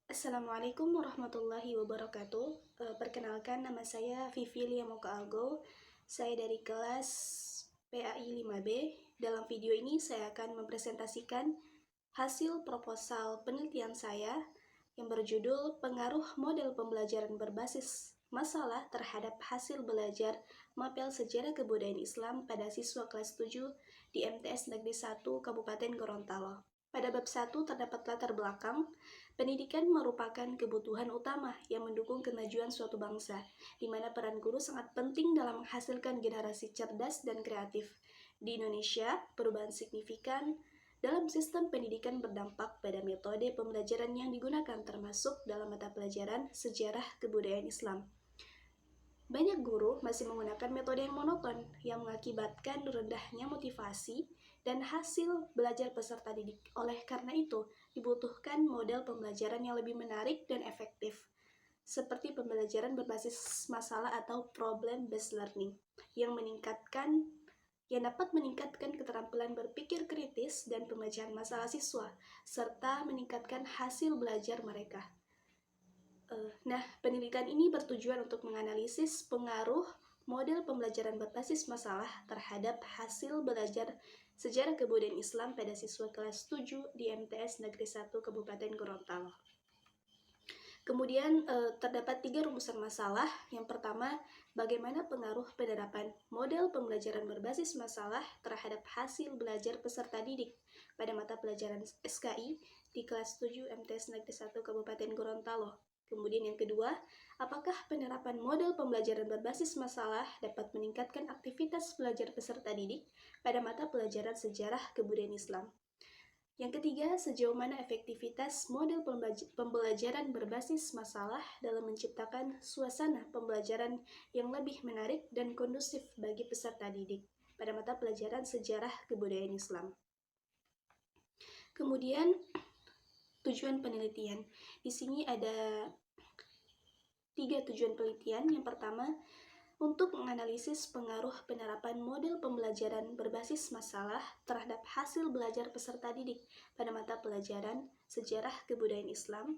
Assalamualaikum warahmatullahi wabarakatuh. Perkenalkan, nama saya Vivi Liamoka Algo. Saya dari kelas PAI 5B. Dalam video ini saya akan mempresentasikan hasil proposal penelitian saya yang berjudul Pengaruh Model Pembelajaran Berbasis Masalah terhadap hasil belajar Mapel Sejarah Kebudayaan Islam pada siswa kelas 7 di MTS Negeri 1 Kabupaten Gorontalo. Pada bab 1 terdapat latar belakang. Pendidikan merupakan kebutuhan utama yang mendukung kemajuan suatu bangsa, di mana peran guru sangat penting dalam menghasilkan generasi cerdas dan kreatif. Di Indonesia, perubahan signifikan dalam sistem pendidikan berdampak pada metode pembelajaran yang digunakan, termasuk dalam mata pelajaran sejarah kebudayaan Islam. Banyak guru masih menggunakan metode yang monoton, yang mengakibatkan rendahnya motivasi dan hasil belajar peserta didik. Oleh karena itu, dibutuhkan model pembelajaran yang lebih menarik dan efektif, seperti pembelajaran berbasis masalah atau problem-based learning, yang dapat meningkatkan keterampilan berpikir kritis dan pemecahan masalah siswa, serta meningkatkan hasil belajar mereka. Penelitian ini bertujuan untuk menganalisis pengaruh model pembelajaran berbasis masalah terhadap hasil belajar sejarah kebudayaan Islam pada siswa kelas 7 di MTS Negeri 1 Kabupaten Gorontalo. Kemudian terdapat 3 rumusan masalah. Yang pertama, bagaimana pengaruh penerapan model pembelajaran berbasis masalah terhadap hasil belajar peserta didik pada mata pelajaran SKI di kelas 7 MTS Negeri 1 Kabupaten Gorontalo. Kemudian yang kedua, apakah penerapan model pembelajaran berbasis masalah dapat meningkatkan aktivitas belajar peserta didik pada mata pelajaran sejarah kebudayaan Islam? Yang ketiga, sejauh mana efektivitas model pembelajaran berbasis masalah dalam menciptakan suasana pembelajaran yang lebih menarik dan kondusif bagi peserta didik pada mata pelajaran sejarah kebudayaan Islam. Kemudian, tujuan penelitian. Di sini ada 3 tujuan penelitian. Yang pertama, untuk menganalisis pengaruh penerapan model pembelajaran berbasis masalah terhadap hasil belajar peserta didik pada mata pelajaran sejarah kebudayaan Islam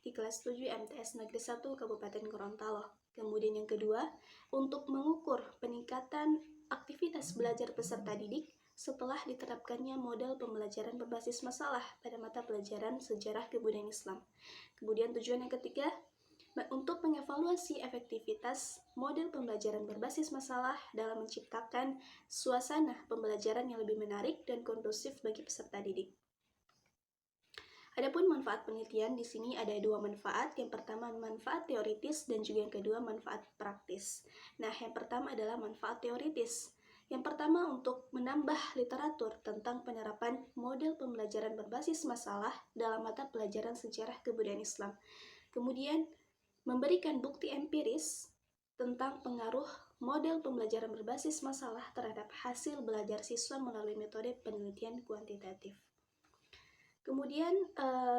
di kelas 7 MTS Negeri 1 Kabupaten Gorontalo. Kemudian yang kedua, untuk mengukur peningkatan aktivitas belajar peserta didik setelah diterapkannya model pembelajaran berbasis masalah pada mata pelajaran sejarah kebudayaan Islam. Kemudian tujuan yang ketiga, untuk mengevaluasi efektivitas model pembelajaran berbasis masalah dalam menciptakan suasana pembelajaran yang lebih menarik dan kondusif bagi peserta didik. Adapun manfaat penelitian, di sini ada 2 manfaat. Yang pertama manfaat teoritis dan juga yang kedua manfaat praktis. Yang pertama adalah manfaat teoritis. Yang pertama, untuk menambah literatur tentang penerapan model pembelajaran berbasis masalah dalam mata pelajaran sejarah kebudayaan Islam. Kemudian, memberikan bukti empiris tentang pengaruh model pembelajaran berbasis masalah terhadap hasil belajar siswa melalui metode penelitian kuantitatif. Kemudian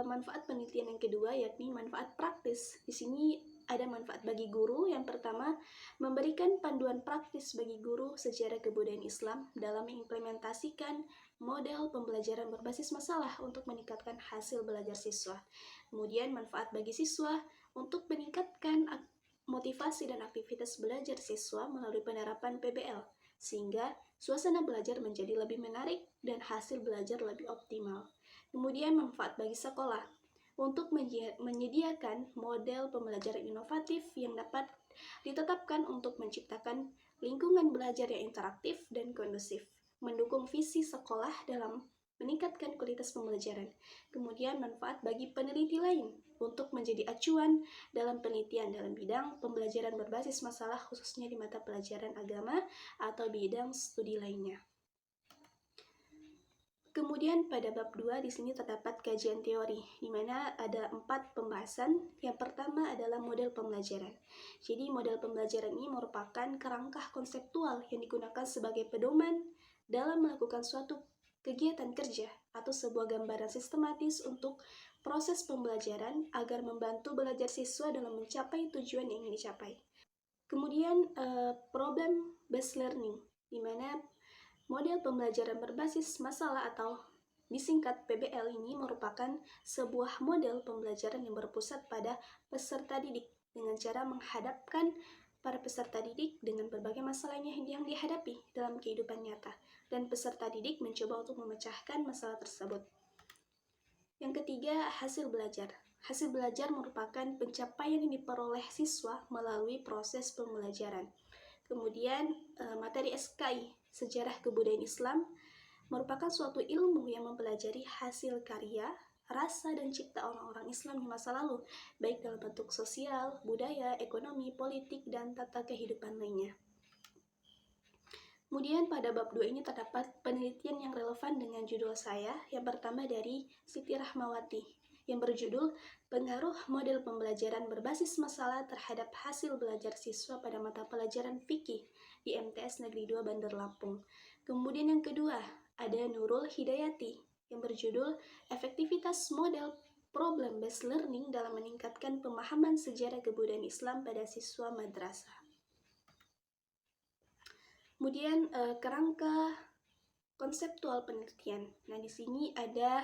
manfaat penelitian yang kedua yakni manfaat praktis. Di sini ada manfaat bagi guru. Yang pertama, memberikan panduan praktis bagi guru sejarah kebudayaan Islam dalam mengimplementasikan model pembelajaran berbasis masalah untuk meningkatkan hasil belajar siswa. Kemudian manfaat bagi siswa untuk meningkatkan motivasi dan aktivitas belajar siswa melalui penerapan PBL, sehingga suasana belajar menjadi lebih menarik dan hasil belajar lebih optimal. Kemudian manfaat bagi sekolah untuk menyediakan model pembelajaran inovatif yang dapat ditetapkan untuk menciptakan lingkungan belajar yang interaktif dan kondusif, mendukung visi sekolah dalam meningkatkan kualitas pembelajaran. Kemudian manfaat bagi peneliti lain untuk menjadi acuan dalam penelitian dalam bidang pembelajaran berbasis masalah, khususnya di mata pelajaran agama atau bidang studi lainnya. Kemudian pada bab 2 di sini terdapat kajian teori, di mana ada 4 pembahasan. Yang pertama adalah model pembelajaran. Jadi model pembelajaran ini merupakan kerangka konseptual yang digunakan sebagai pedoman dalam melakukan suatu kegiatan kerja atau sebuah gambaran sistematis untuk proses pembelajaran agar membantu belajar siswa dalam mencapai tujuan yang ingin dicapai. Kemudian problem-based learning, di mana model pembelajaran berbasis masalah atau Disingkat, PBL ini merupakan sebuah model pembelajaran yang berpusat pada peserta didik dengan cara menghadapkan para peserta didik dengan berbagai masalahnya yang dihadapi dalam kehidupan nyata, dan peserta didik mencoba untuk memecahkan masalah tersebut. Yang ketiga, hasil belajar. Hasil belajar merupakan pencapaian yang diperoleh siswa melalui proses pembelajaran. Kemudian, materi SKI, Sejarah Kebudayaan Islam, merupakan suatu ilmu yang mempelajari hasil karya, rasa, dan cipta orang-orang Islam di masa lalu, baik dalam bentuk sosial, budaya, ekonomi, politik, dan tata kehidupan lainnya. Kemudian pada bab 2 ini terdapat penelitian yang relevan dengan judul saya. Yang pertama dari Siti Rahmawati yang berjudul Pengaruh Model Pembelajaran Berbasis Masalah Terhadap Hasil Belajar Siswa pada Mata Pelajaran Fikih di MTS Negeri 2 Bandar Lampung. Kemudian yang kedua ada Nurul Hidayati yang berjudul Efektivitas Model Problem Based Learning dalam Meningkatkan Pemahaman Sejarah Kebudayaan Islam pada Siswa Madrasah. Kemudian kerangka konseptual penelitian. Nah, di sini ada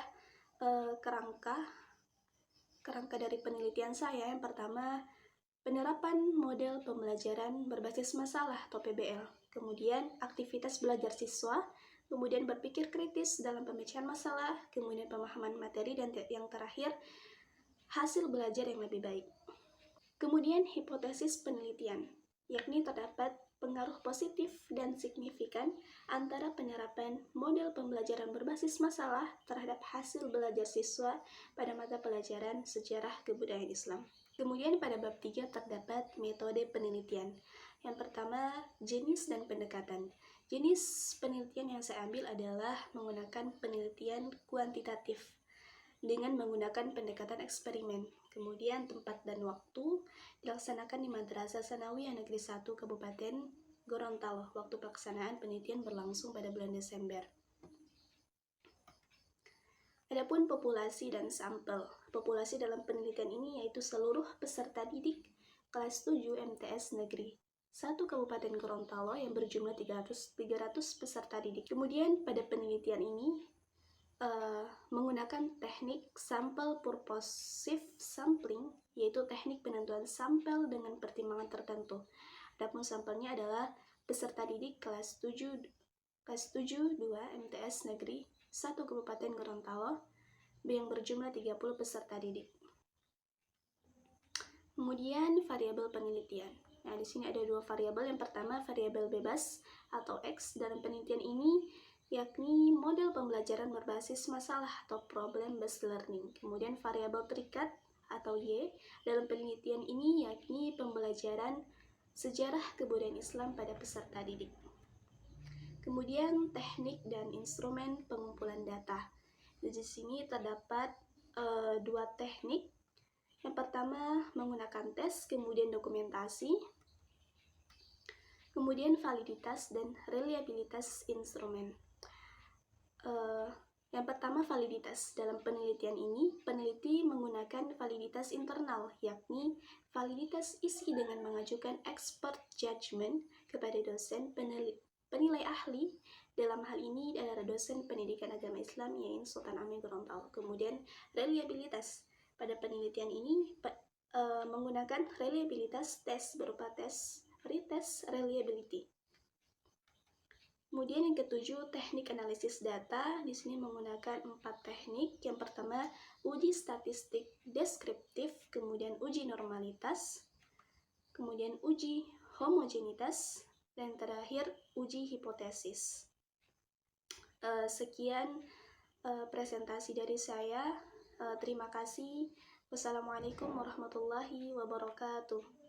kerangka dari penelitian saya. Yang pertama, penerapan model pembelajaran berbasis masalah atau PBL. Kemudian aktivitas belajar siswa, kemudian berpikir kritis dalam pemecahan masalah, kemudian pemahaman materi, dan yang terakhir hasil belajar yang lebih baik. Kemudian hipotesis penelitian, yakni terdapat pengaruh positif dan signifikan antara penerapan model pembelajaran berbasis masalah terhadap hasil belajar siswa pada mata pelajaran Sejarah Kebudayaan Islam. Kemudian pada bab 3 terdapat metode penelitian. Yang pertama, jenis dan pendekatan. Jenis penelitian yang saya ambil adalah menggunakan penelitian kuantitatif dengan menggunakan pendekatan eksperimen. Kemudian tempat dan waktu dilaksanakan di Madrasah Sanawiyah Negeri 1 Kabupaten Gorontalo. Waktu pelaksanaan penelitian berlangsung pada bulan Desember. Adapun populasi dan sampel. Populasi dalam penelitian ini yaitu seluruh peserta didik kelas 7 MTS Negeri 1 Kabupaten Gorontalo yang berjumlah 300 peserta didik. Kemudian pada penelitian ini menggunakan teknik sample purposive sampling, yaitu teknik penentuan sampel dengan pertimbangan tertentu. Adapun sampelnya adalah peserta didik kelas 7 2 MTS Negeri 1 Kabupaten Gorontalo yang berjumlah 30 peserta didik. Kemudian variabel penelitian. Nah, di sini ada dua variabel. Yang pertama variabel bebas atau X dalam penelitian ini yakni model pembelajaran berbasis masalah atau problem based learning. Kemudian variabel terikat atau Y dalam penelitian ini yakni pembelajaran sejarah kebudayaan Islam pada peserta didik. Kemudian teknik dan instrumen pengumpulan data. Di sini terdapat dua teknik. Yang pertama menggunakan tes, kemudian dokumentasi, kemudian validitas dan reliabilitas instrumen. Yang pertama validitas. Dalam penelitian ini, peneliti menggunakan validitas internal, yakni validitas isi dengan mengajukan expert judgment kepada dosen penilai ahli. Dalam hal ini adalah dosen pendidikan agama Islam YAIN Sultan Amir Gorontalo. Kemudian reliabilitas. Pada penelitian ini menggunakan reliabilitas tes berupa tes retest reliability. Kemudian yang ketujuh, teknik analisis data. Di sini menggunakan 4 teknik. Yang pertama, uji statistik deskriptif, kemudian uji normalitas, kemudian uji homogenitas, dan terakhir uji hipotesis. Sekian presentasi dari saya. Terima kasih. Wassalamualaikum warahmatullahi wabarakatuh.